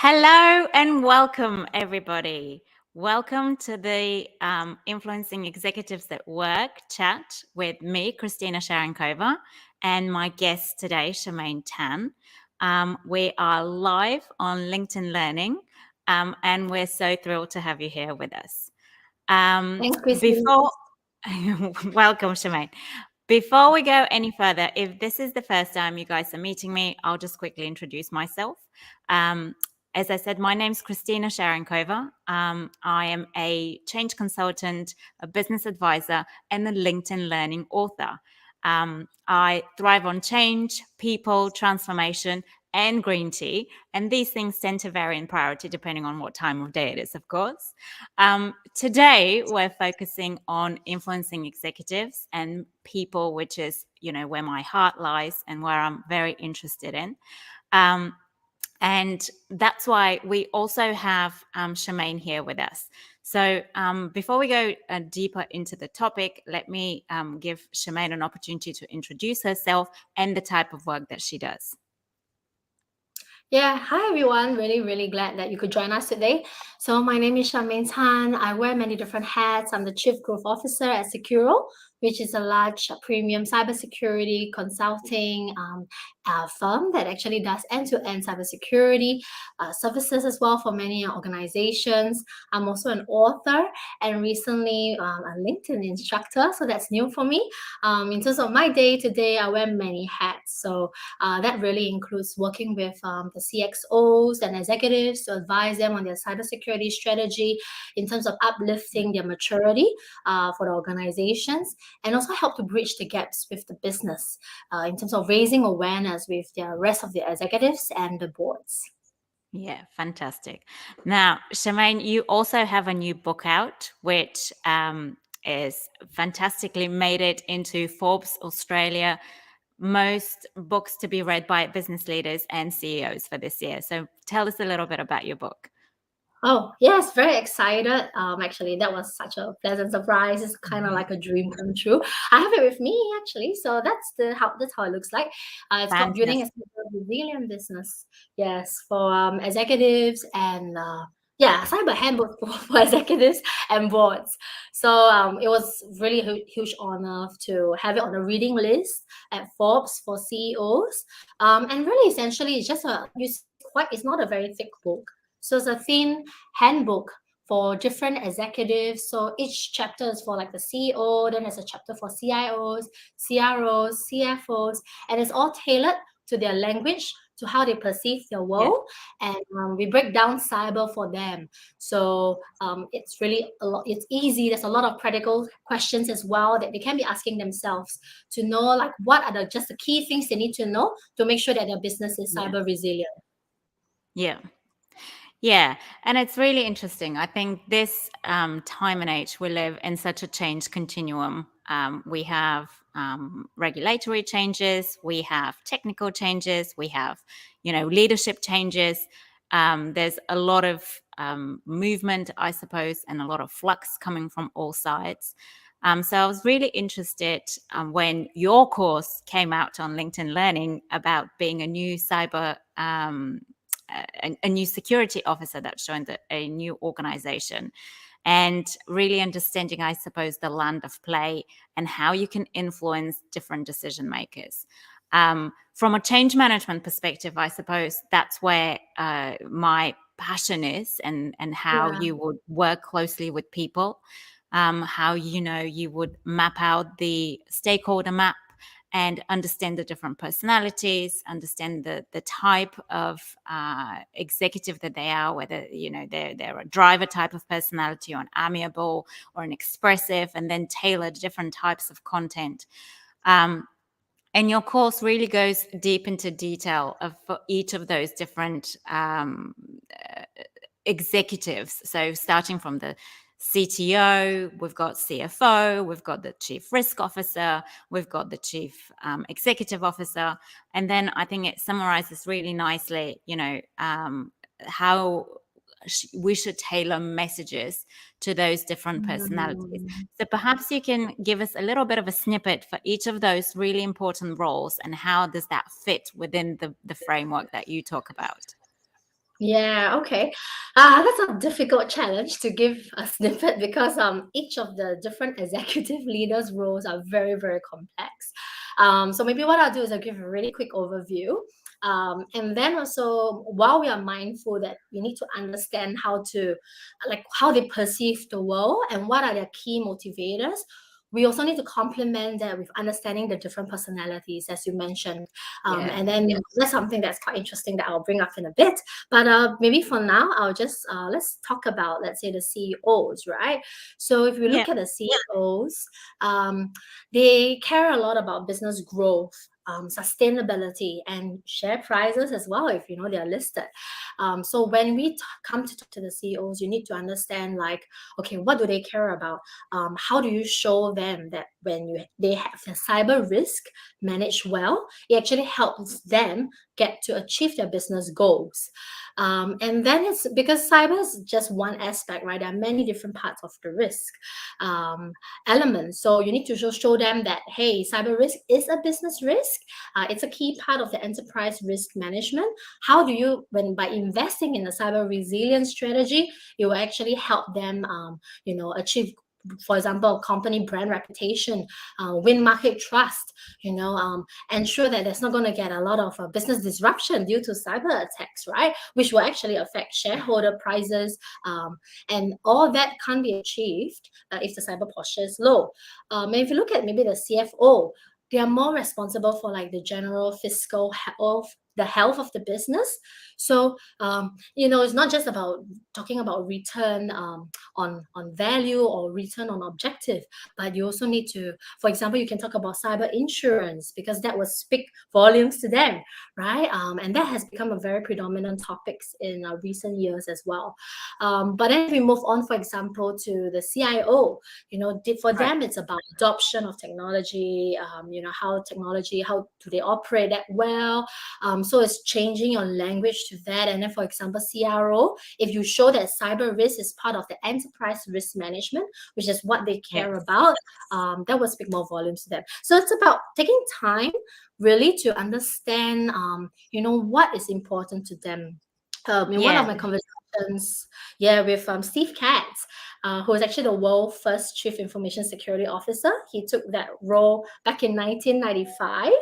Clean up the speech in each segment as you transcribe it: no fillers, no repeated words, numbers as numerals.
Hello and welcome, everybody. Welcome to the Influencing Executives at Work chat with me, Christina.Charenkova, and my guest today, Shamane Tan. We are live on LinkedIn Learning, and we're so thrilled to have you here with us. Thanks, Christine. Before, welcome, Shamane. Before we go any further, if this is the first time you guys are meeting me, I'll just quickly introduce myself. Um, as I said, my name's Christina.Charenkova. I am a change consultant, a business advisor, and a LinkedIn Learning author. I thrive on change, people, transformation, and green tea. And these things tend to vary in priority depending on what time of day it is, of course. Today, we're focusing on influencing executives and people, which is, where my heart lies and where I'm very interested in. And that's why we also have Shamane here with us. So before we go deeper into the topic, let me give Shamane an opportunity to introduce herself and the type of work that she does. Yeah, hi everyone. Really glad that you could join us today. So my name is Shamane Tan. I wear many different hats. I'm the Chief Growth Officer at Securo, which is a large premium cybersecurity consulting firm that actually does end-to-end cybersecurity services as well for many organizations. I'm also an author and recently a LinkedIn instructor, so that's new for me. In terms of my day to day, I wear many hats. So that really includes working with the CXOs and executives to advise them on their cybersecurity strategy in terms of uplifting their maturity for the organizations, and also help to bridge the gaps with the business in terms of raising awareness with the rest of the executives and the boards. Yeah, fantastic. Now, Shamane, you also have a new book out, which is fantastically made it into Forbes Australia most books to be read by business leaders and CEOs for this year. So tell us a little bit about your book. Oh, yes, very excited. Actually, that was such a pleasant surprise. It's kind of like a dream come true. I have it with me actually, so that's how it looks like. It's called Building a Fantastic. Cyber Resilient Business. Yes, for executives and yeah, cyber handbook for executives and boards. So it was really a huge honor to have it on the reading list at Forbes for CEOs. And really, essentially, it's just it's not a very thick book. So it's a thin handbook for different executives. So each chapter is for like the CEO, then there's a chapter for CIOs, CROs, CFOs, and it's all tailored to their language, to how they perceive their Yeah. world. And we break down cyber for them. So it's really a lot, it's easy. There's a lot of practical questions as well that they can be asking themselves to know like what are just the key things they need to know to make sure that their business is Yeah. cyber resilient. Yeah. Yeah, and it's really interesting. I think this time and age we live in such a change continuum. We have regulatory changes, we have technical changes, we have, leadership changes. There's a lot of movement, I suppose, and a lot of flux coming from all sides. So I was really interested when your course came out on LinkedIn Learning about being a new cyber a new security officer that joined a new organization, and really understanding, I suppose, the land of play and how you can influence different decision makers. From a change management perspective, I suppose that's where my passion is, and how Yeah. you would work closely with people, how you would map out the stakeholder map and understand the different personalities, understand the type of executive that they are, whether they're a driver type of personality or an amiable or an expressive, and then tailor different types of content. And your course really goes deep into detail of for each of those different executives. So starting from the CTO, we've got CFO, we've got the chief risk officer, we've got the chief executive officer. And then I think it summarizes really nicely, how we should tailor messages to those different personalities. Mm. So perhaps you can give us a little bit of a snippet for each of those really important roles, and how does that fit within the framework that you talk about? Yeah, okay. That's a difficult challenge to give a snippet because each of the different executive leaders' roles are very, very complex. So maybe what I'll do is I'll give a really quick overview. And then also, while we are mindful that we need to understand how to, like, how they perceive the world and what are their key motivators, we also need to complement that with understanding the different personalities, as you mentioned. Yeah. And then that's something that's quite interesting that I'll bring up in a bit. But maybe for now, I'll just let's talk about, let's say, the CEOs, right? So if we Yeah. look at the CEOs, they care a lot about business growth, sustainability, and share prices as well, if you know they are listed. So when we come to talk to the CEOs, you need to understand, like, okay, what do they care about? How do you show them that when they have the cyber risk managed well, it actually helps them get to achieve their business goals. And then it's because cyber is just one aspect, right? There are many different parts of the risk um, elements. So you need to show them that, hey, cyber risk is a business risk. It's a key part of the enterprise risk management. How do you, when by investing in a cyber resilience strategy, it will actually help them, achieve, for example, company brand reputation, win market trust, ensure that there's not going to get a lot of business disruption due to cyber attacks, right? Which will actually affect shareholder prices. And all that can't be achieved if the cyber posture is low. And if you look at maybe the CFO, they are more responsible for like the general fiscal health, the health of the business. So it's not just about talking about return on value or return on objective, but you also need to, for example, you can talk about cyber insurance because that will speak volumes to them, right? And that has become a very predominant topics in recent years as well. But then if we move on, for example, to the CIO, for Right. them it's about adoption of technology. How do they operate that well? So it's changing your language to that. And then, for example, CRO, if you show that cyber risk is part of the enterprise risk management, which is what they care Yes. about, that will speak more volumes to them. So it's about taking time really to understand, what is important to them. In one of Yeah. my conversations, yeah, with Steve Katz, who was actually the world's first chief information security officer. He took that role back in 1995.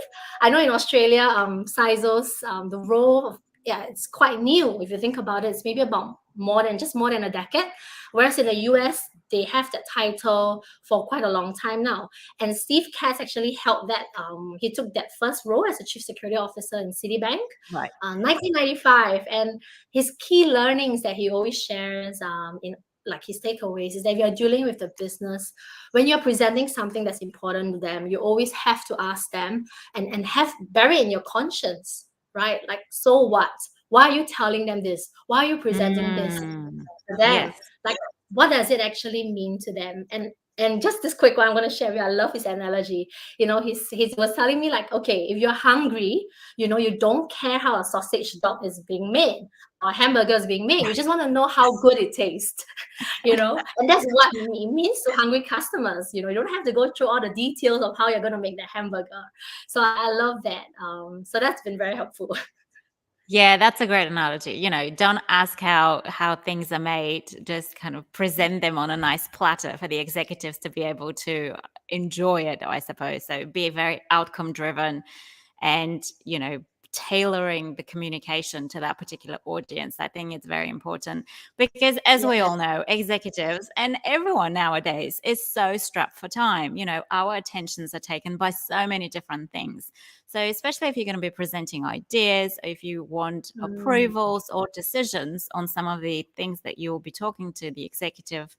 I know in Australia, CISOs, the role of, yeah, it's quite new. If you think about it, it's maybe about more than a decade. Whereas in the US, they have that title for quite a long time now. And Steve Katz actually held that. He took that first role as a chief security officer in Citibank, Right. 1995. And his key learnings that he always shares in like his takeaways is that if you're dealing with the business, when you're presenting something that's important to them, you always have to ask them and have bury in your conscience, right? Like, so what? Why are you telling them this? Why are you presenting this Mm. to them? Yes. Like, what does it actually mean to them? And just this quick one I'm going to share with you. I love his analogy. He was telling me, like, okay, if you're hungry, you don't care how a sausage dog is being made or a hamburger is being made. You just want to know how good it tastes. And that's what it means to hungry customers. You don't have to go through all the details of how you're going to make the hamburger. So I love that. So that's been very helpful. Yeah, that's a great analogy. Don't ask how things are made, just kind of present them on a nice platter for the executives to be able to enjoy it, I suppose. So be very outcome driven and, tailoring the communication to that particular audience. I think it's very important because, as we Yeah. all know, executives and everyone nowadays is so strapped for time. Our attentions are taken by so many different things. So, especially if you're going to be presenting ideas, if you want Mm, approvals or decisions on some of the things that you will be talking to the executive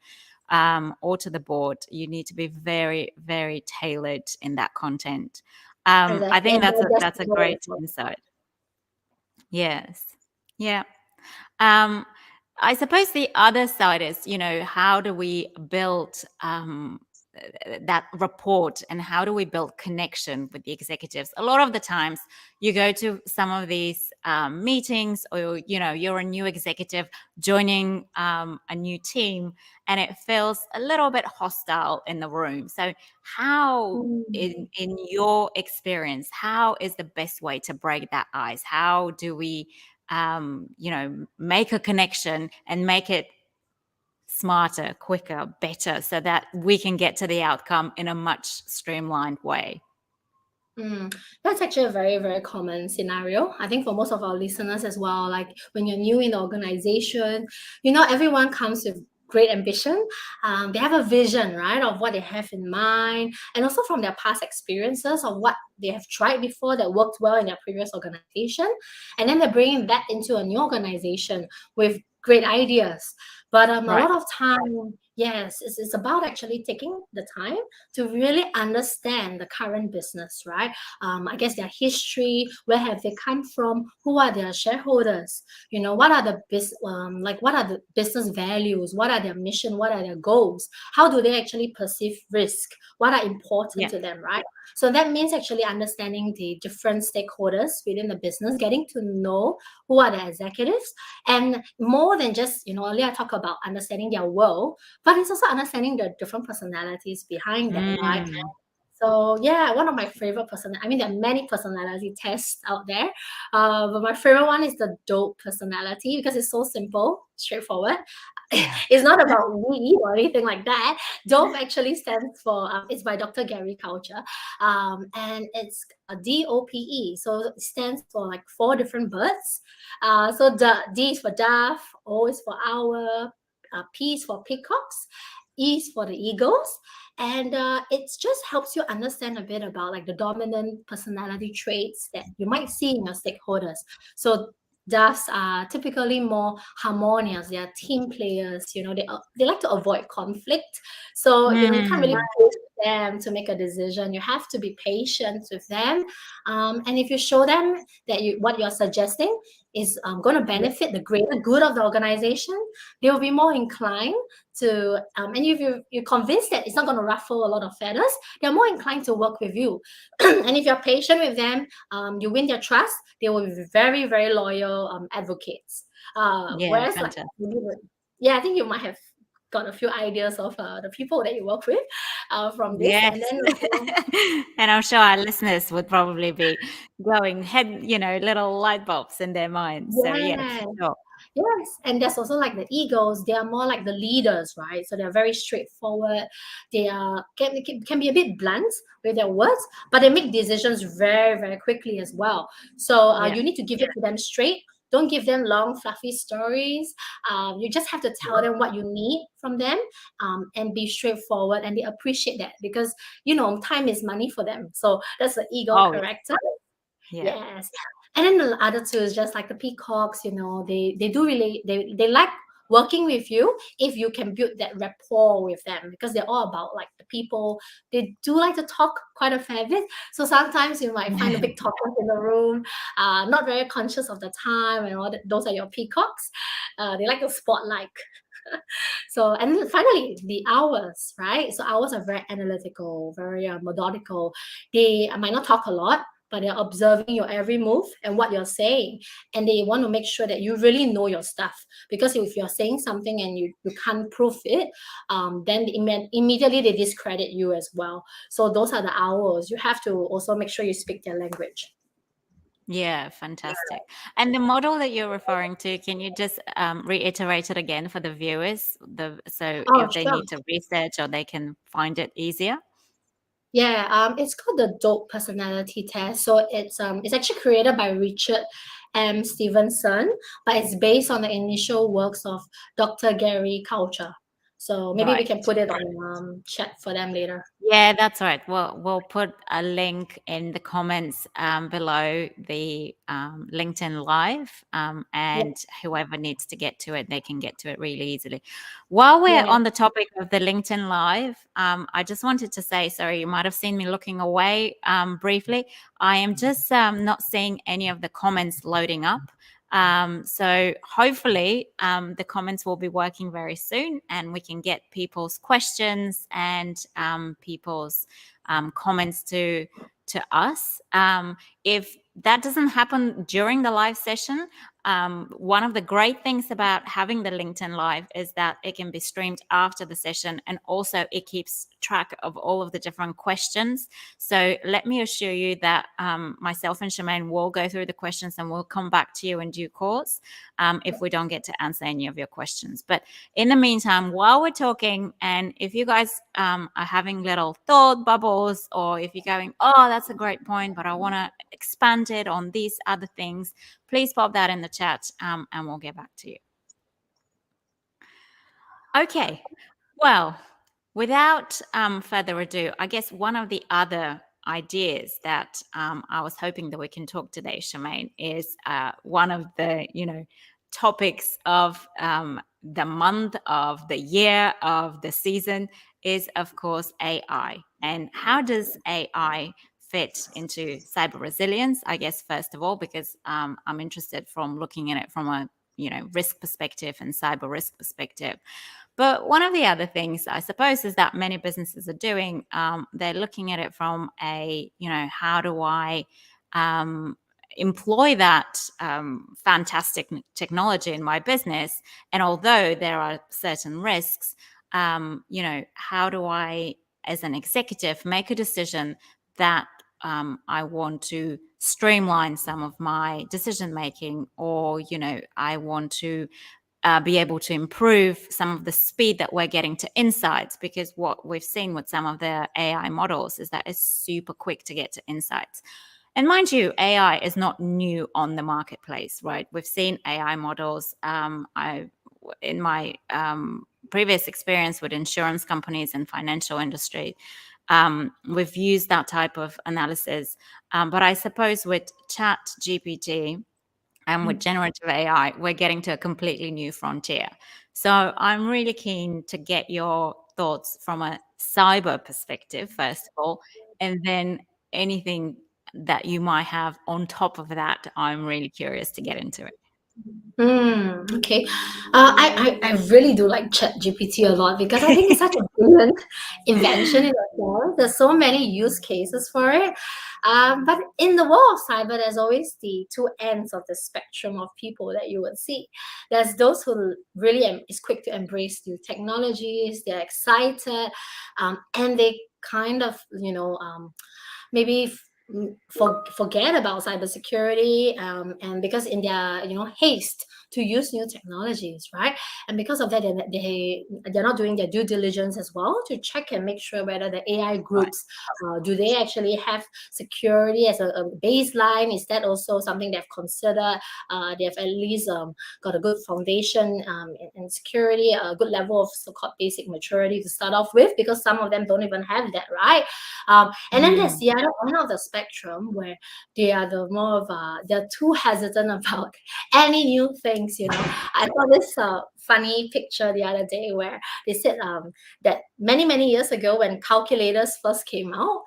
or to the board, you need to be very, very tailored in that content. I exactly. think And that's a digestible as great well. insight. Yes. Yeah. Um, I suppose the other side is, how do we build that rapport and how do we build connection with the executives? A lot of the times you go to some of these meetings or, you're a new executive joining a new team and it feels a little bit hostile in the room. So how, Mm. in your experience, how is the best way to break that ice? How do we make a connection and make it smarter, quicker, better, so that we can get to the outcome in a much streamlined way. That's actually a very, very common scenario. I think for most of our listeners as well, like when you're new in the organization, everyone comes with great ambition. They have a vision, right, of what they have in mind, and also from their past experiences of what they have tried before that worked well in their previous organization. And then they're bringing that into a new organization with great ideas. But a Right. lot of time, yes, it's about actually taking the time to really understand the current business, right? I guess their history, where have they come from, who are their shareholders, what are what are the business values, what are their mission, what are their goals, how do they actually perceive risk, what are important Yeah. to them, right? So that means actually understanding the different stakeholders within the business, getting to know who are the executives, and more than just, earlier I talked about understanding their world, but it's also understanding the different personalities behind them, right? Mm. So yeah, one of my favorite I mean, there are many personality tests out there, but my favorite one is the dope personality because it's so simple, straightforward. It's not about weed or anything like that. Dope actually stands for it's by Dr. Gary Culture, and it's DOPE. So it stands for like 4 different birds. So the D is for dove, O is for owl, P is for peacocks, E is for the eagles, and it just helps you understand a bit about like the dominant personality traits that you might see in your stakeholders. So doves are typically more harmonious. They are team players. They like to avoid conflict. So you can't really Mm. push them to make a decision. You have to be patient with them, and if you show them that what you're suggesting is going to Yeah. benefit the greater good of the organization, they will be more inclined to, and if you're convinced that it's not going to ruffle a lot of feathers, they're more inclined to work with you. And if you're patient with them, you win their trust, they will be very, very loyal advocates. Yeah, Whereas, like, fantastic. yeah, I think you might have got a few ideas of the people that you work with from this. Yes. And then also, And I'm sure our listeners would probably be going head, little light bulbs in their minds. So yeah, yeah. for sure. Yes, and there's also like the egos. They are more like the leaders, right? So they're very straightforward. They can be a bit blunt with their words, but they make decisions very, very quickly as well. So Yeah. you need to give it to them straight. Don't give them long, fluffy stories. You just have to tell them what you need from them, and be straightforward. And they appreciate that because time is money for them. So that's the ego Oh, character. yeah. Yes. And then the other two is just like the peacocks, they do really they like working with you if you can build that rapport with them because they're all about like the people. They do like to talk quite a fair bit. So sometimes you might find the big talkers in the room, not very conscious of the time and all that. Those are your peacocks. They like the spotlight. So, and then finally, the owls, right? So owls are very analytical, very methodical. They might not talk a lot, but they're observing your every move and what you're saying. And they want to make sure that you really know your stuff. Because if you're saying something and you can't prove it, then immediately they discredit you as well. So those are the owls. You have to also make sure you speak their language. Yeah, fantastic. And the model that you're referring to, can you just reiterate it again for the viewers? So Oh, if they sure. need to research or they can find it easier. Yeah, it's called the Dope Personality Test. So it's actually created by Richard M. Stevenson, but it's based on the initial works of Dr. Gary Culture. So maybe we Right. can put it on chat for them later. Yeah, that's right. We'll put a link in the comments below the LinkedIn Live, Yeah, and whoever needs to get to it, they can get to it really easily. While we're yeah. on the topic of the LinkedIn Live, I just wanted to say, sorry, you might have seen me looking away briefly. I am just not seeing any of the comments loading up. So hopefully the comments will be working very soon and we can get people's questions and people's comments to us. If that doesn't happen during the live session, one of the great things about having the LinkedIn Live is that it can be streamed after the session, and also it keeps track of all of the different questions. So let me assure you that myself and Shamane will go through the questions and we'll come back to you in due course if we don't get to answer any of your questions. But in the meantime, while we're talking, and if you guys are having little thought bubbles, or if you're going, oh, that's a great point, but I want to expand it on these other things, please pop that in the chat and we'll get back to you. Okay, well, without further ado, I guess one of the other ideas that I was hoping that we can talk today, Shamane, is one of the, topics of the month, of the year, of the season is, of course, AI. And how does AI fit into cyber resilience? I guess, first of all, because I'm interested from looking at it from a, risk perspective and cyber risk perspective. But one of the other things, I suppose, is that many businesses are doing, they're looking at it from a, how do I employ that fantastic technology in my business? And although there are certain risks, how do I, as an executive, make a decision that I want to streamline some of my decision making, or, I want to be able to improve some of the speed that we're getting to insights, because what we've seen with some of the AI models is that it's super quick to get to insights. And mind you, AI is not new on the marketplace, right? We've seen AI models. In my previous experience with insurance companies and financial industry, we've used that type of analysis. But I suppose with Chat GPT, and with generative AI, we're getting to a completely new frontier. So I'm really keen to get your thoughts from a cyber perspective, first of all, and then anything that you might have on top of that. I'm really curious to get into it. Okay. I really do like ChatGPT a lot because I think it's such a brilliant invention in itself. There's so many use cases for it. But in the world of cyber, there's always the two ends of the spectrum of people that you would see. There's those who really is quick to embrace new technologies, they're excited, and they kind of, maybe forget about cybersecurity, and because in their haste to use new technologies, right? And because of that, they're not doing their due diligence as well to check and make sure whether the AI Right. groups, do they actually have security as a baseline? Is that also something they've considered? They've at least got a good foundation in security, a good level of so-called basic maturity to start off with, because some of them don't even have that, right? And then there's the other end of the spectrum where they are the more of they're too hesitant about any new things. I saw this funny picture the other day where they said that many years ago, when calculators first came out,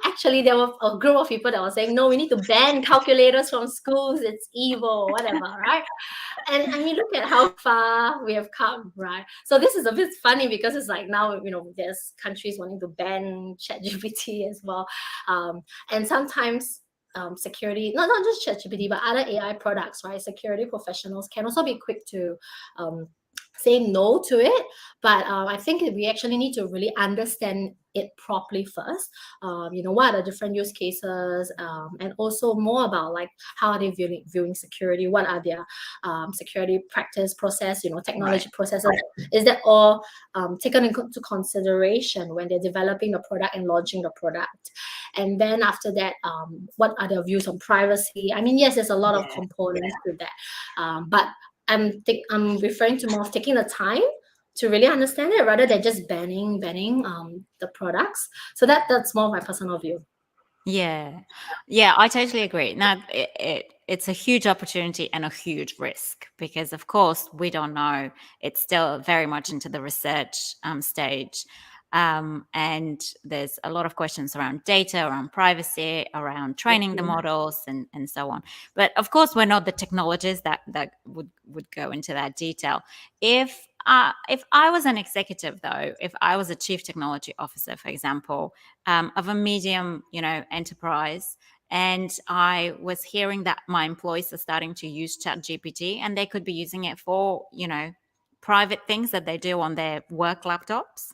actually there were a group of people that were saying, no, we need to ban calculators from schools, it's evil, whatever, right? And I mean, look at how far we have come, right? So this is a bit funny because it's like now, there's countries wanting to ban ChatGPT as well. And sometimes security, not just ChatGPT, but other AI products, right? Security professionals can also be quick to say no to it. But I think we actually need to really understand it properly first. What are the different use cases, and also more about like how are they viewing security? What are their security practice process? Technology Right. processes. Is that all taken into consideration when they're developing the product and launching the product? And then after that, what are their views on privacy? I mean, yes, there's a lot of Yeah. components to that, but I'm referring to more of taking the time to really understand it rather than just banning the products. So that's more of my personal view. Yeah. Yeah, I totally agree. Now, it's a huge opportunity and a huge risk because, of course, we don't know. It's still very much into the research stage. And there's a lot of questions around data, around privacy, around training the models, and so on. But of course, we're not the technologists that would go into that detail. If I was an executive, though, if I was a chief technology officer, for example, of a medium, enterprise, and I was hearing that my employees are starting to use ChatGPT, and they could be using it for, private things that they do on their work laptops.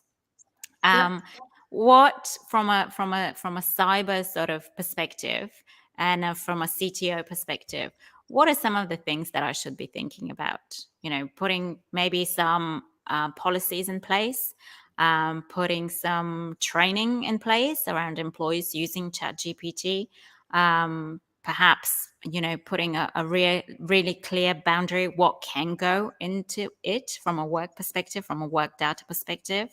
Yep. Um, what from a cyber sort of perspective, and from a CTO perspective, what are some of the things that I should be thinking about? Putting maybe some policies in place, putting some training in place around employees using ChatGPT, perhaps putting a really clear boundary what can go into it from a work perspective, from a work data perspective.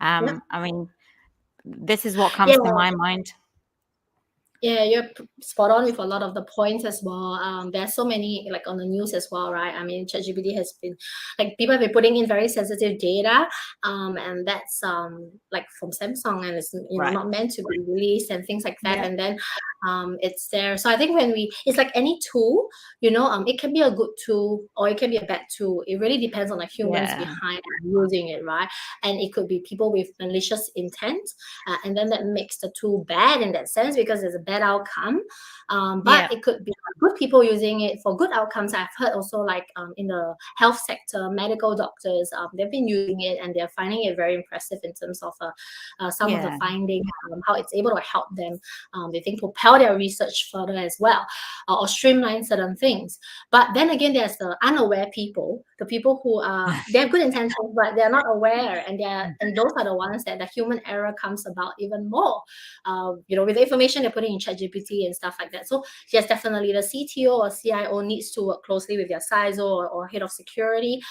Yep. I mean, this is what Yeah. comes to my mind. Yeah, you're spot on with a lot of the points as well. There's so many like on the news as well, right? I mean, ChatGPT has been like people have been putting in very sensitive data, and that's like from Samsung, and it's Right. not meant to be released and things like that. Yeah. And then it's there. So I think it's like any tool, it can be a good tool or it can be a bad tool. It really depends on the humans Yeah. behind using it, right? And it could be people with malicious intent, and then that makes the tool bad in that sense because there's a bad outcome. But Yeah. it could be good people using it for good outcomes. I've heard also like in the health sector, medical doctors, they've been using it and they're finding it very impressive in terms of some of the Yeah. findings, how it's able to help them. They think propel their research further as well, or streamline certain things. But then again, there's the unaware people, the people who they have good intentions, but they're not aware, and those are the ones that the human error comes about even more. With the information they're putting in ChatGPT and stuff like that. So yes, definitely the CTO or CIO needs to work closely with their CISO or head of security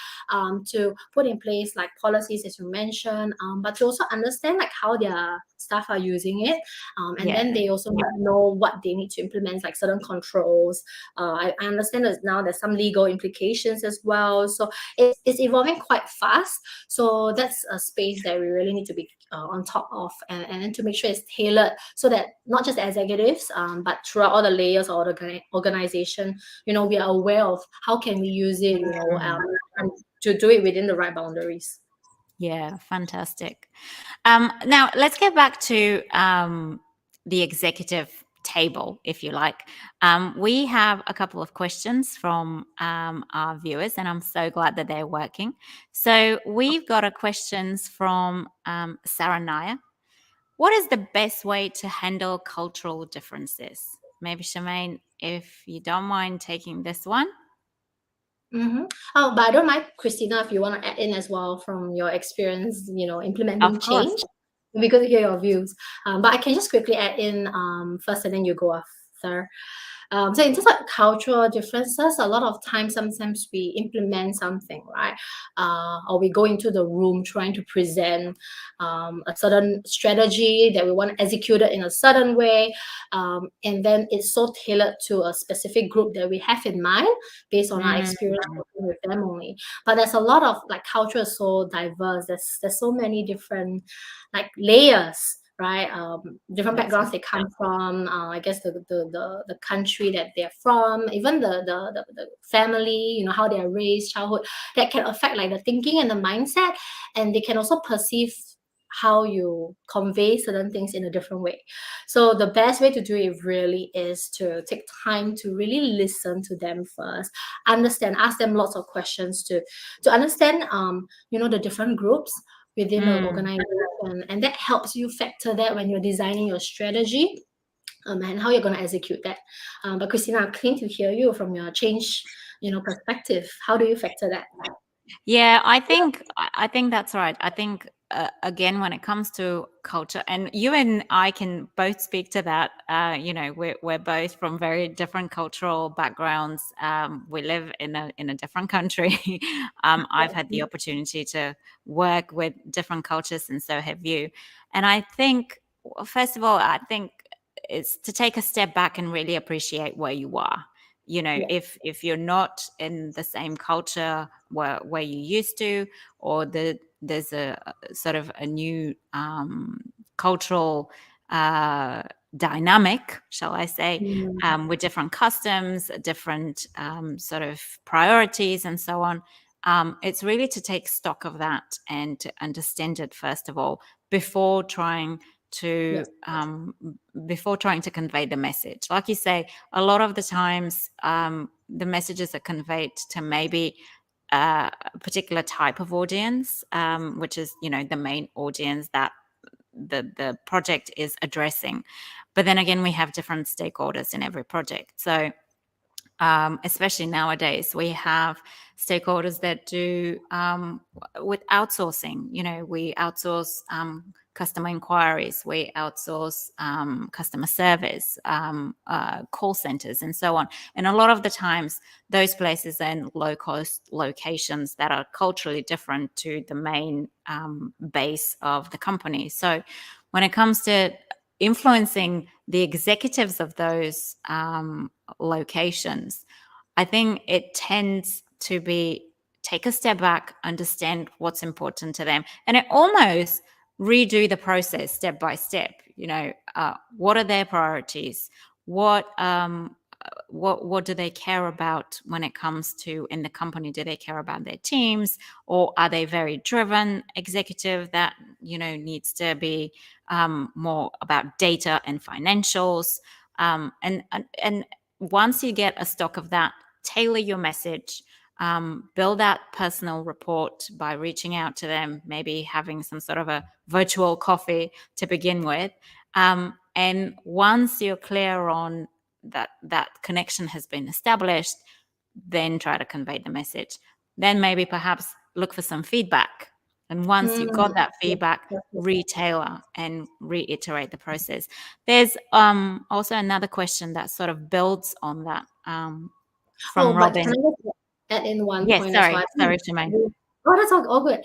to put in place like policies as you mentioned, but to also understand like how their staff are using it, and then Yeah. they also need to know what they need to implement, like certain controls. I understand that now there's some legal implications as well. So it's evolving quite fast. So that's a space that we really need to be on top of, and then to make sure it's tailored so that not just executives, but throughout all the layers of the organization, we are aware of how can we use it, and to do it within the right boundaries. Yeah. Fantastic. Now let's get back to the executive table, if you like. We have a couple of questions from our viewers, and I'm so glad that they're working. So we've got a questions from Sarah Naya. What is the best way to handle cultural differences? Maybe Shamaine, if you don't mind taking this one. Mm-hmm. Oh, but I don't mind, Christina, if you want to add in as well from your experience, implementing Of course. change. It'd be good to hear your views. But I can just quickly add in first, and then you go after. So in terms of cultural differences, a lot of times, sometimes we implement something, right? Or we go into the room trying to present a certain strategy that we want to execute it in a certain way. And then it's so tailored to a specific group that we have in mind based on our Mm, experience working with them only. But there's a lot of like culture is so diverse. There's so many different like layers, right? Different that's backgrounds they come from. I guess the country that they're from, even the family, how they are raised, childhood, that can affect like the thinking and the mindset, and they can also perceive how you convey certain things in a different way. So the best way to do it really is to take time to really listen to them first, understand, ask them lots of questions to understand the different groups within the mm. organization, and that helps you factor that when you're designing your strategy, and how you're going to execute that. But Christina, I'm keen to hear you from your change perspective. How do you factor that? Yeah, I think that's right. I think again, when it comes to culture, and you and I can both speak to that. We're both from very different cultural backgrounds. We live in a different country. I've had the opportunity to work with different cultures, and so have you. And I think, first of all, I think it's to take a step back and really appreciate where you are. Yeah. If you're not in the same culture where you used to, or there's a sort of a new cultural dynamic, shall I say, Mm, with different customs, different sort of priorities, and so on. It's really to take stock of that and to understand it, first of all, before trying to before trying to convey the message. Like you say, a lot of the times the messages are conveyed to maybe a particular type of audience, which is, the main audience that the project is addressing. But then again, we have different stakeholders in every project. So especially nowadays, we have stakeholders that do with outsourcing. We outsource customer inquiries, we outsource customer service, call centers, and so on. And a lot of the times, those places are in low-cost locations that are culturally different to the main base of the company. So when it comes to influencing the executives of those locations, I think it tends to be take a step back, understand what's important to them, and it almost redo the process step by step. What are their priorities? What do they care about when it comes to in the company? Do they care about their teams, or are they very driven executive that needs to be more about data and financials? And once you get a stock of that, tailor your message, build that personal report by reaching out to them, maybe having some sort of a virtual coffee to begin with. And once you're clear on that connection has been established, then try to convey the message. Then maybe perhaps look for some feedback. And once you got that feedback, retailer and reiterate the process. There's also another question that sort of builds on that from But Robin. can I just add in one Yes, point as well? sorry, Shamane. Oh, that's all good.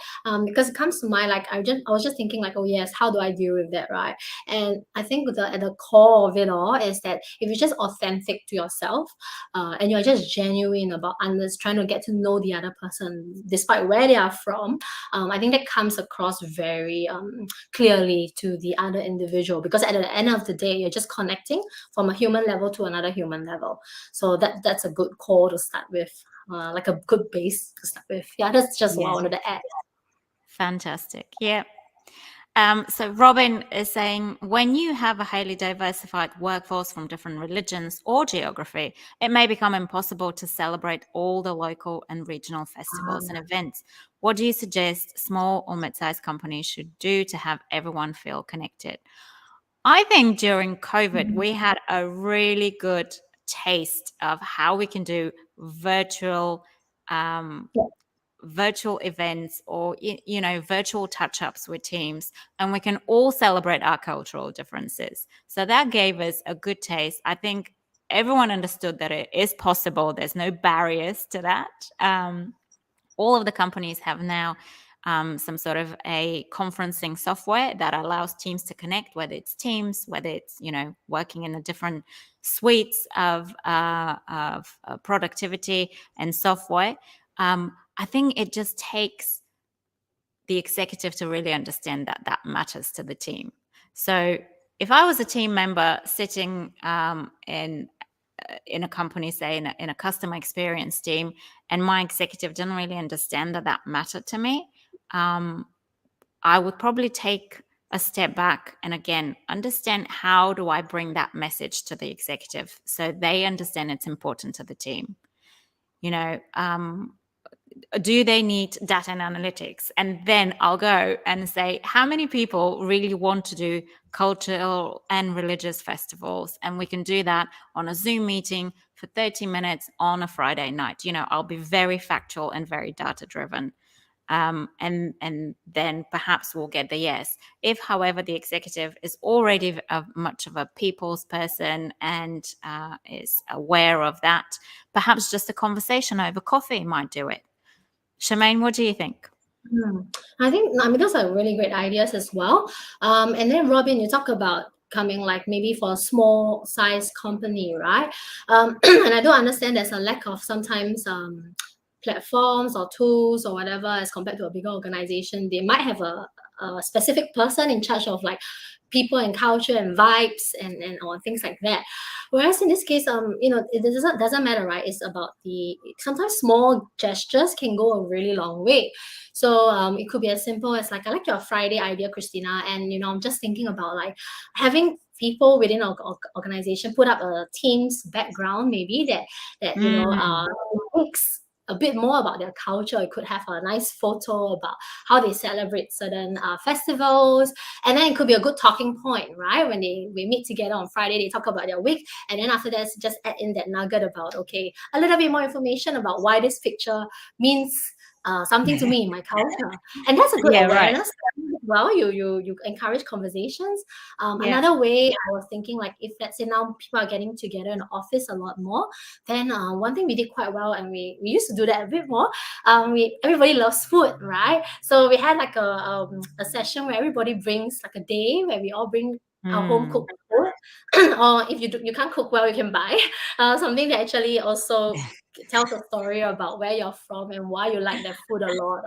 Because it comes to mind, like I was just thinking, like, oh yes, how do I deal with that, right? And I think at the core of it all is that if you're just authentic to yourself, and you're just genuine about trying to get to know the other person, despite where they are from, I think that comes across very clearly to the other individual. Because at the end of the day, you're just connecting from a human level to another human level. So that's a good core to start with. Like a good base to start with. Yeah, that's just what I wanted to add. Fantastic. Yeah. So Robin is saying, when you have a highly diversified workforce from different religions or geography, it may become impossible to celebrate all the local and regional festivals and events. What do you suggest small or mid-sized companies should do to have everyone feel connected? I think during COVID, we had a really good taste of how we can do virtual virtual events or virtual touch-ups with teams, and we can all celebrate our cultural differences. So that gave us a good taste. I think everyone understood that it is possible. There's no barriers to that. All of the companies have now some sort of a conferencing software that allows teams to connect, whether it's Teams, whether it's working in the different suites of productivity and software. I think it just takes the executive to really understand that matters to the team. So if I was a team member sitting in a company, say in a customer experience team, and my executive didn't really understand that mattered to me, I would probably take a step back and again understand, how do I bring that message to the executive so they understand it's important to the team. Do they need data and analytics? And then I'll go and say, how many people really want to do cultural and religious festivals? And we can do that on a Zoom meeting for 30 minutes on a Friday night. I'll be very factual and very data driven. And then perhaps we'll get the yes. If, however, the executive is already much of a people's person and is aware of that, perhaps just a conversation over coffee might do it. Shamane, what do you think? I think, those are really great ideas as well. And then Robin, you talk about coming like maybe for a small size company, right? And I do understand there's a lack of sometimes platforms or tools or whatever as compared to a bigger organization. They might have a specific person in charge of like people and culture and vibes and or things like that. Whereas in this case, it doesn't matter, right? It's about the sometimes small gestures can go a really long way. So it could be as simple as like, I like your Friday idea, Christina, and I'm just thinking about like having people within our organization put up a team's background, maybe that Mm, makes a bit more about their culture. It could have a nice photo about how they celebrate certain festivals, and then it could be a good talking point, right? When we meet together on Friday, they talk about their week, and then after that, just add in that nugget about, okay, a little bit more information about why this picture means something to me in my culture, and that's a good yeah, right. awareness as well. You encourage conversations. Yeah. Another way I was thinking, like, if let's say now people are getting together in the office a lot more, then one thing we did quite well, and we used to do that a bit more. We Everybody loves food, right? So we had like a session where everybody brings like a day where we all bring our home Mm. cooked food, or if you can't cook well, you can buy something that actually also tells a story about where you're from and why you like that food a lot.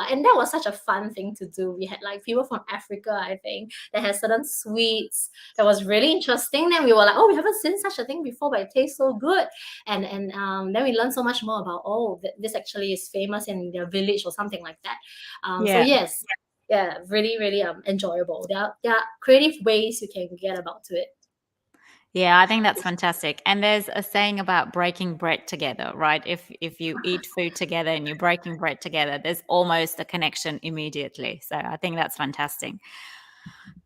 And that was such a fun thing to do. We had like people from Africa, I think, that had certain sweets that was really interesting. Then we were like, oh, we haven't seen such a thing before, but it tastes so good. And then we learned so much more about, oh, this actually is famous in their village or something like that. So Yeah. yes, yeah, really, really enjoyable. There are creative ways you can get about to it. Yeah, I think that's fantastic. And there's a saying about breaking bread together, right? If you eat food together and you're breaking bread together, there's almost a connection immediately. So I think that's fantastic.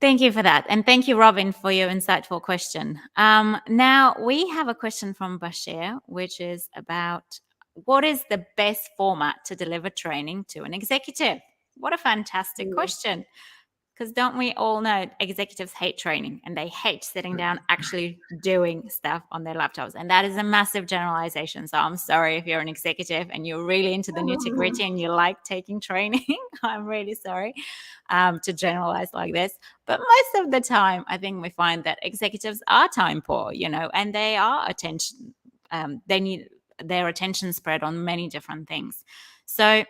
Thank you for that. And thank you, Robin, for your insightful question. Now we have a question from Bashir, which is about what is the best format to deliver training to an executive? What a fantastic Mm. question. Because don't we all know executives hate training and they hate sitting down actually doing stuff on their laptops? And that is a massive generalization. So I'm sorry if you're an executive and you're really into the nitty gritty and you like taking training. I'm really sorry to generalize like this. But most of the time, I think we find that executives are time poor, and they are attention. They need their attention spread on many different things. So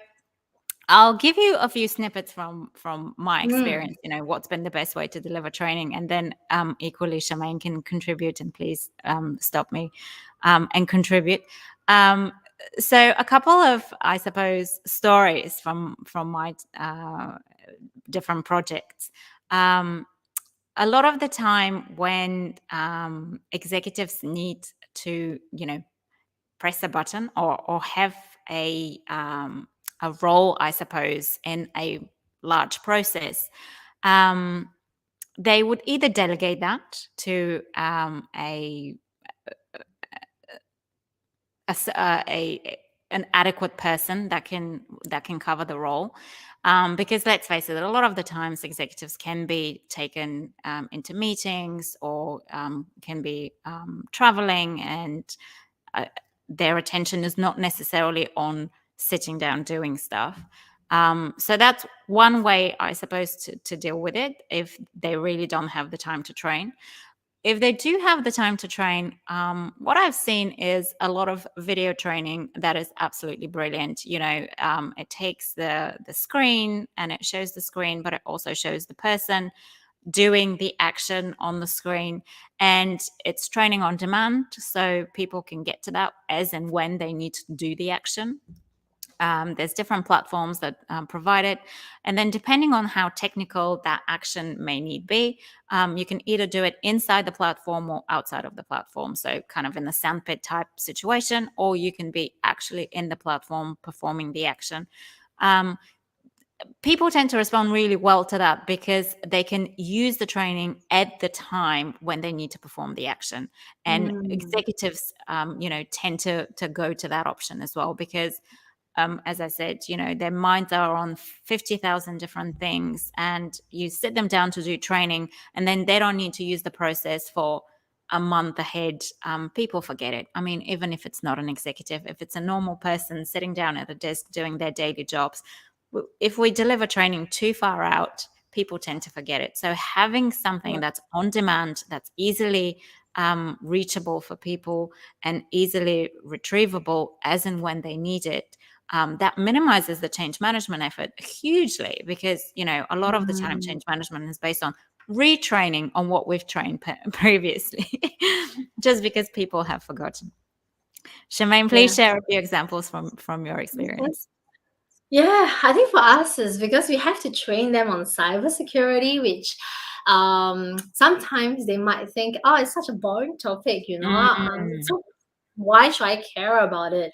I'll give you a few snippets from my Mm. experience, what's been the best way to deliver training. And then equally, Shamane can contribute, and please stop me and contribute. Um, so a couple of, I suppose, stories from my different projects. A lot of the time when executives need to, press a button or have a role, I suppose, in a large process, um, they would either delegate that to an adequate person that can cover the role. Because let's face it, a lot of the times executives can be taken into meetings or can be traveling, and uh, their attention is not necessarily on sitting down doing stuff. So that's one way, I suppose, to deal with it if they really don't have the time to train. If they do have the time to train, what I've seen is a lot of video training that is absolutely brilliant. It takes the screen and it shows the screen, but it also shows the person doing the action on the screen, and it's training on demand, so people can get to that as and when they need to do the action. There's different platforms that provide it, and then depending on how technical that action may need be, you can either do it inside the platform or outside of the platform, so kind of in the sandpit type situation, or you can be actually in the platform performing the action. um, People tend to respond really well to that because they can use the training at the time when they need to perform the action. And Mm. executives, tend to go to that option as well because, as I said, their minds are on 50,000 different things, and you sit them down to do training, and then they don't need to use the process for a month ahead. People forget it. I mean, even if it's not an executive, if it's a normal person sitting down at a desk doing their daily jobs, if we deliver training too far out, people tend to forget it. So having something Yeah. that's on demand, that's easily reachable for people and easily retrievable as and when they need it, that minimizes the change management effort hugely because, a lot of the time Mm. change management is based on retraining on what we've trained previously, just because people have forgotten. Shamane, please share a few examples from your experience. Yeah, I think for us is because we have to train them on cybersecurity, which sometimes they might think, oh, it's such a boring topic, Mm, so why should I care about it?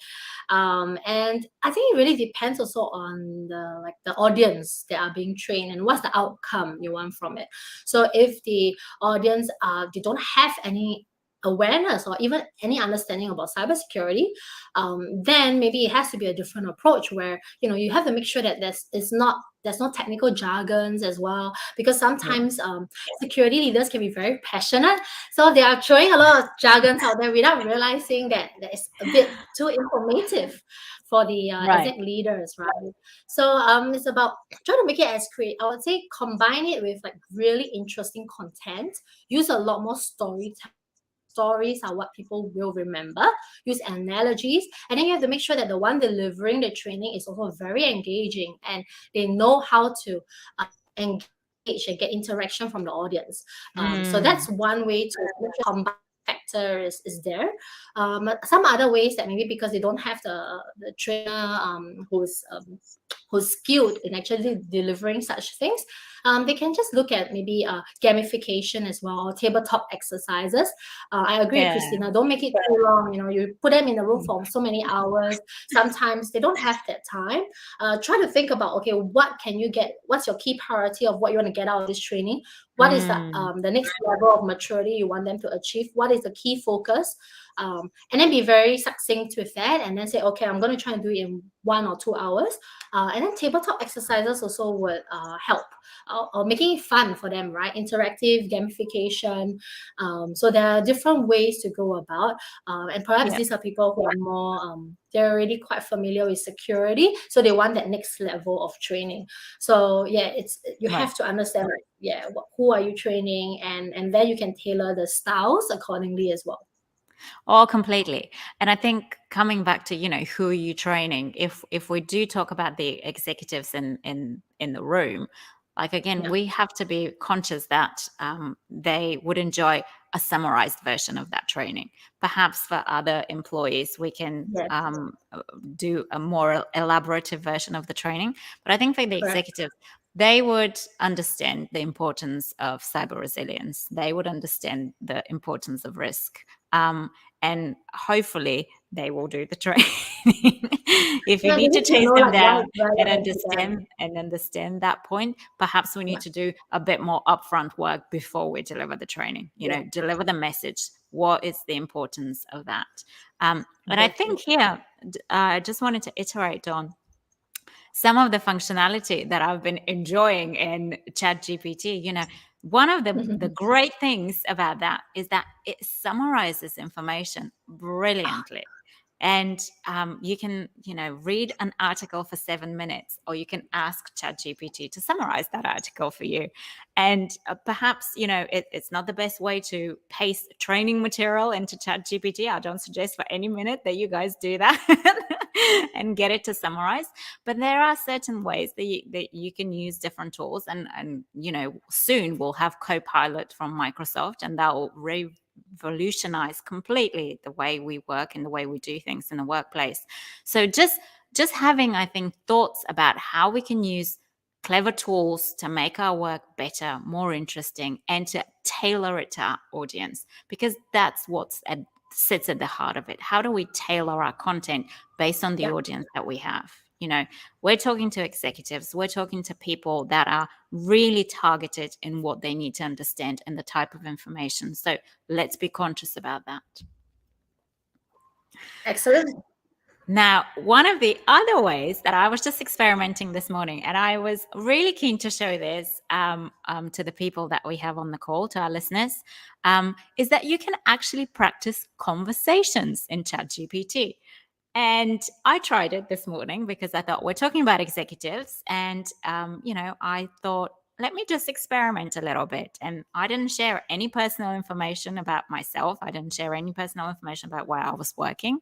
And I think it really depends also on the audience that are being trained and what's the outcome you want from it. So if the audience they don't have any awareness or even any understanding about cybersecurity, then maybe it has to be a different approach where you have to make sure that there's no technical jargons as well, because yeah. sometimes security leaders can be very passionate, so they are throwing a lot of jargons out there without realizing that it's a bit too informative for the Right. exec leaders, right? So it's about trying to make it as creative. I would say combine it with like really interesting content. Use a lot more storytelling. Stories are what people will remember. Use analogies, and then you have to make sure that the one delivering the training is also very engaging and they know how to engage and get interaction from the audience. So Mm, that's one way to combine factor is there. Some other ways that maybe because they don't have the trainer who's skilled in actually delivering such things, they can just look at maybe gamification as well, or tabletop exercises. I agree with yeah. Christina. Don't make it too long. You put them in a room for so many hours. Sometimes they don't have that time. Try to think about, okay, what can you get? What's your key priority of what you want to get out of this training? What is Mm, the next level of maturity you want them to achieve? What is the key focus? And then be very succinct with that, and then say, okay, I'm going to try and do it in 1 or 2 hours. And then tabletop exercises also would help, or making it fun for them, right? Interactive gamification. So there are different ways to go about, and perhaps yeah. these are people who are more they're already quite familiar with security, so they want that next level of training. So yeah, you Right. have to understand, like, yeah, who are you training, and then you can tailor the styles accordingly as well. Oh, completely. And I think coming back to, who are you training? If we do talk about the executives in the room, like again, Yeah, we have to be conscious that they would enjoy a summarized version of that training. Perhaps for other employees, we can yes, do a more elaborative version of the training. But I think for the correct. executives, they would understand the importance of cyber resilience. They would understand the importance of risk. And hopefully they will do the training. If you Yeah, they need to need to chase know them like why down it's and relevant to them. understand that point, perhaps we need Yeah, to do a bit more upfront work before we deliver the training. yeah, Deliver the message. What is the importance of that? And I exactly. think here, I just wanted to iterate on some of the functionality that I've been enjoying in ChatGPT. One of the great things about that is that it summarizes information brilliantly. And you can, read an article for 7 minutes, or you can ask ChatGPT to summarize that article for you. And perhaps, it's not the best way to paste training material into ChatGPT. I don't suggest for any minute that you guys do that and get it to summarize. But there are certain ways that you can use different tools. And soon we'll have Copilot from Microsoft, and that will revolutionize completely the way we work and the way we do things in the workplace. So just having, I think, thoughts about how we can use clever tools to make our work better, more interesting, and to tailor it to our audience, because that's sits at the heart of it. How do we tailor our content based on the Yeah, audience that we have? We're talking to executives, we're talking to people that are really targeted in what they need to understand and the type of information. So let's be conscious about that. excellent. Now, one of the other ways that I was just experimenting this morning, and I was really keen to show this to the people that we have on the call, to our listeners, is that you can actually practice conversations in ChatGPT. And I tried it this morning because I thought we're talking about executives. And, I thought, let me just experiment a little bit. And I didn't share any personal information about myself. I didn't share any personal information about where I was working.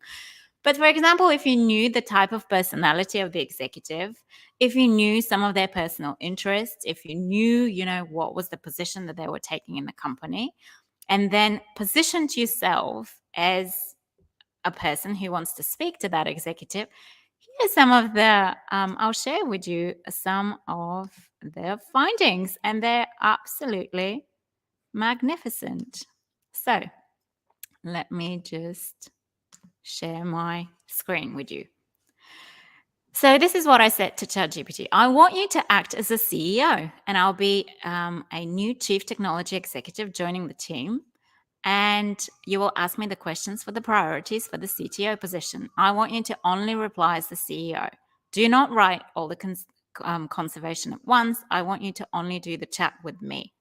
But for example, if you knew the type of personality of the executive, if you knew some of their personal interests, if you knew, what was the position that they were taking in the company, and then positioned yourself as a person who wants to speak to that executive, here's some of I'll share with you some of their findings, and they're absolutely magnificent. So let me just share my screen with you. So this is what I said to ChatGPT. I want you to act as a CEO, and I'll be a new chief technology executive joining the team. And you will ask me the questions for the priorities for the CTO position. I want you to only reply as the CEO. Do not write all the conservation at once. I want you to only do the chat with me.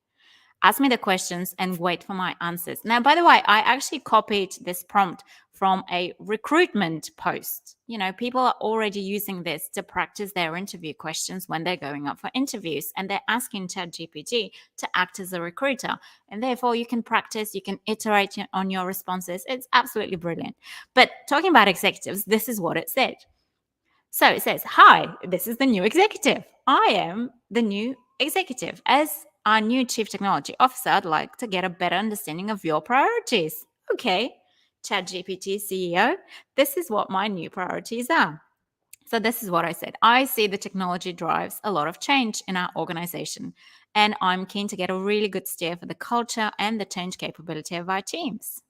Ask me the questions and wait for my answers. Now, by the way, I actually copied this prompt from a recruitment post. People are already using this to practice their interview questions when they're going up for interviews, and they're asking ChatGPT to act as a recruiter. And therefore, you can practice, you can iterate on your responses. It's absolutely brilliant. But talking about executives, this is what it said. So it says, "Hi, this is the new executive. I am the new executive. As our new chief technology officer, I'd like to get a better understanding of your priorities." Okay, ChatGPT CEO, this is what my new priorities are. So this is what I said. I see the technology drives a lot of change in our organization, and I'm keen to get a really good steer for the culture and the change capability of our teams.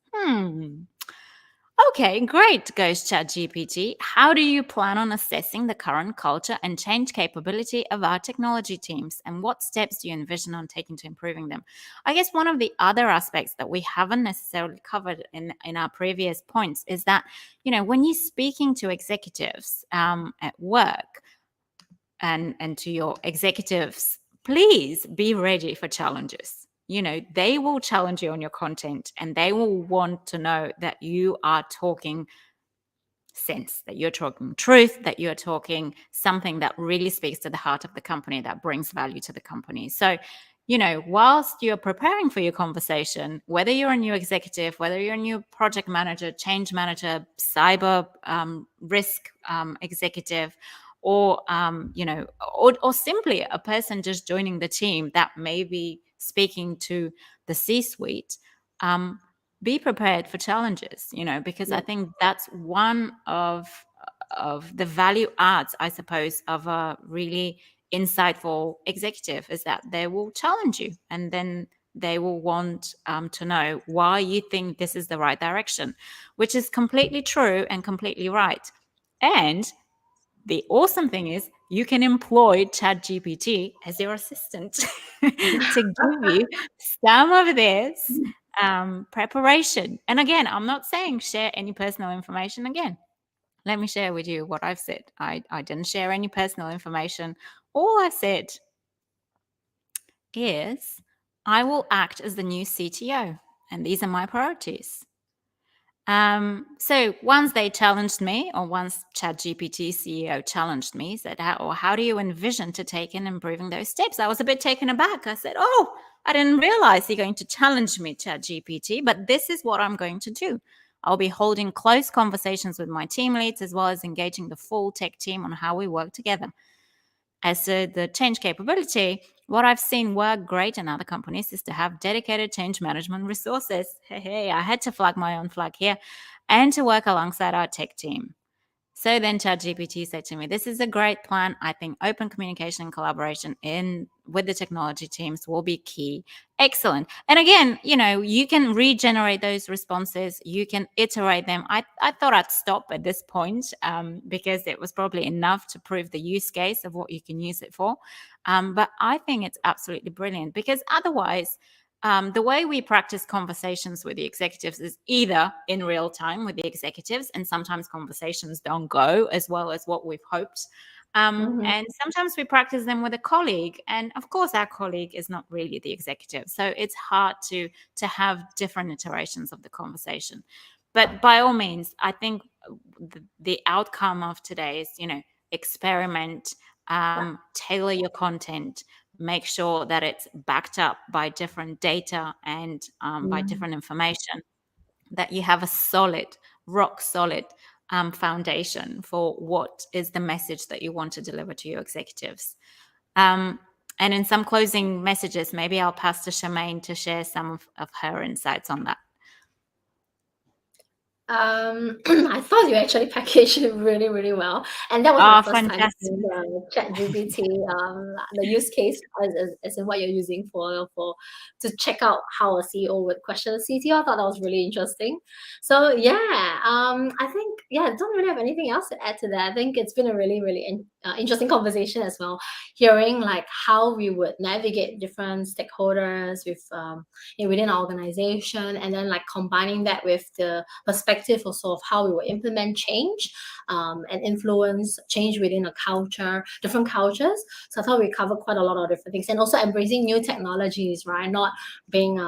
Okay, great, goes ChatGPT. How do you plan on assessing the current culture and change capability of our technology teams? And what steps do you envision on taking to improving them? I guess one of the other aspects that we haven't necessarily covered in our previous points is that, when you're speaking to executives at work, and to your executives, please be ready for challenges. They will challenge you on your content, and they will want to know that you are talking sense, that you're talking truth, that you're talking something that really speaks to the heart of the company, that brings value to the company. So, whilst you're preparing for your conversation, whether you're a new executive, whether you're a new project manager, change manager, cyber risk executive, or or simply a person just joining the team that may be speaking to the C-suite, be prepared for challenges, because I think that's one of the value adds, I suppose, of a really insightful executive, is that they will challenge you, and then they will want to know why you think this is the right direction, which is completely true and completely right. And the awesome thing is you can employ ChatGPT as your assistant to give you some of this preparation. And again, I'm not saying share any personal information. Again, let me share with you what I've said. I didn't share any personal information. All I said is I will act as the new CTO, and these are my priorities. So once they challenged me, or once ChatGPT CEO challenged me, said, how do you envision to take in improving those steps? I was a bit taken aback. I said, oh, I didn't realize you're going to challenge me, ChatGPT, but this is what I'm going to do. I'll be holding close conversations with my team leads, as well as engaging the full tech team on how we work together. As to the change capability, what I've seen work great in other companies is to have dedicated change management resources. Hey, I had to flag my own flag here, and to work alongside our tech team. So then ChatGPT said to me, this is a great plan. I think open communication and collaboration with the technology teams will be key. Excellent. And again, you can regenerate those responses. You can iterate them. I thought I'd stop at this point because it was probably enough to prove the use case of what you can use it for. But I think it's absolutely brilliant, because otherwise, the way we practice conversations with the executives is either in real time with the executives, and sometimes conversations don't go as well as what we've hoped. And sometimes we practice them with a colleague, and of course our colleague is not really the executive, so it's hard to have different iterations of the conversation. But by all means, I think the outcome of today is, experiment, tailor your content, make sure that it's backed up by different data and by different information, that you have a solid, rock solid foundation for what is the message that you want to deliver to your executives. And in some closing messages, maybe I'll pass to Shamane to share some of her insights on that. I thought you actually packaged it really, really well, and that was my first time Fantastic. seeing the ChatGPT, the use case as in what you're using for to check out how a CEO would question a CTO. I thought that was really interesting. So yeah, I think I don't really have anything else to add to that. I think it's been a really, really interesting conversation as well, hearing like how we would navigate different stakeholders with within our organization, and then like combining that with the perspective also of how we will implement change and influence change within a culture, different cultures. So I thought we covered quite a lot of different things, and also embracing new technologies, right? Not being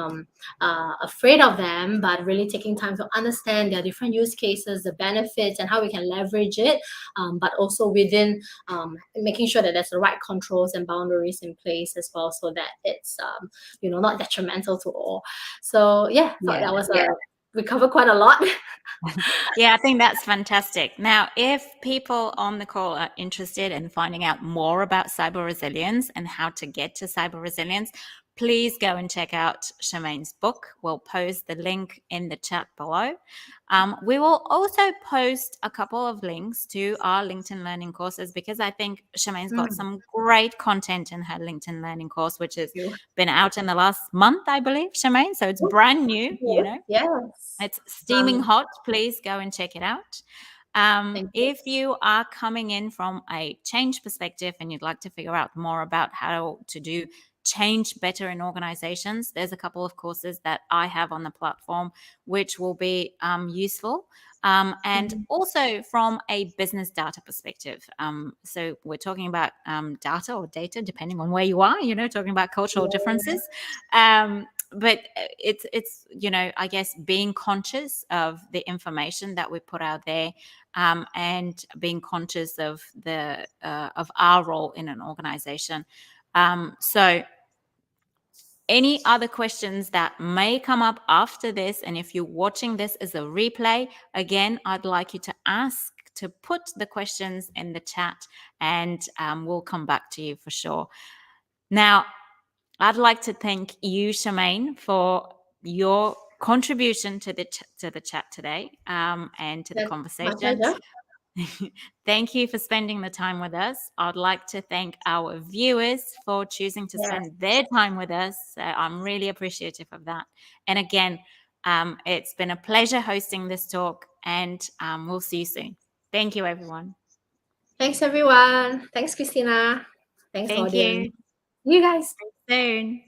afraid of them, but really taking time to understand their different use cases, the benefits, and how we can leverage it. But also within making sure that there's the right controls and boundaries in place as well, so that it's not detrimental to all. So yeah, thought that was we covered quite a lot. Yeah, I think that's fantastic. Now, if people on the call are interested in finding out more about cyber resilience and how to get to cyber resilience, please go and check out Shamane's book. We'll post the link in the chat below. We will also post a couple of links to our LinkedIn Learning courses, because I think Shamane's got some great content in her LinkedIn Learning course, which has been out in the last month, I believe, Shamane. So it's brand new, Yes. It's steaming hot. Please go and check it out. If you are coming in from a change perspective and you'd like to figure out more about how to do change better in organizations, there's a couple of courses that I have on the platform which will be useful. And also from a business data perspective. So we're talking about data or data, depending on where you are, talking about cultural differences. But it's I guess being conscious of the information that we put out there, and being conscious of the of our role in an organization. So any other questions that may come up after this, and if you're watching this as a replay, again, I'd like you to put the questions in the chat, and we'll come back to you for sure. Now, I'd like to thank you, Shamane, for your contribution to the chat today, and to the conversation. My pleasure. Thank you for spending the time with us. I'd like to thank our viewers for choosing to spend their time with us. I'm really appreciative of that. And again, it's been a pleasure hosting this talk, and we'll see you soon. Thank you, everyone. Thanks, everyone. Thanks, Christina. Thanks, Thank audience. you. You guys. See you soon.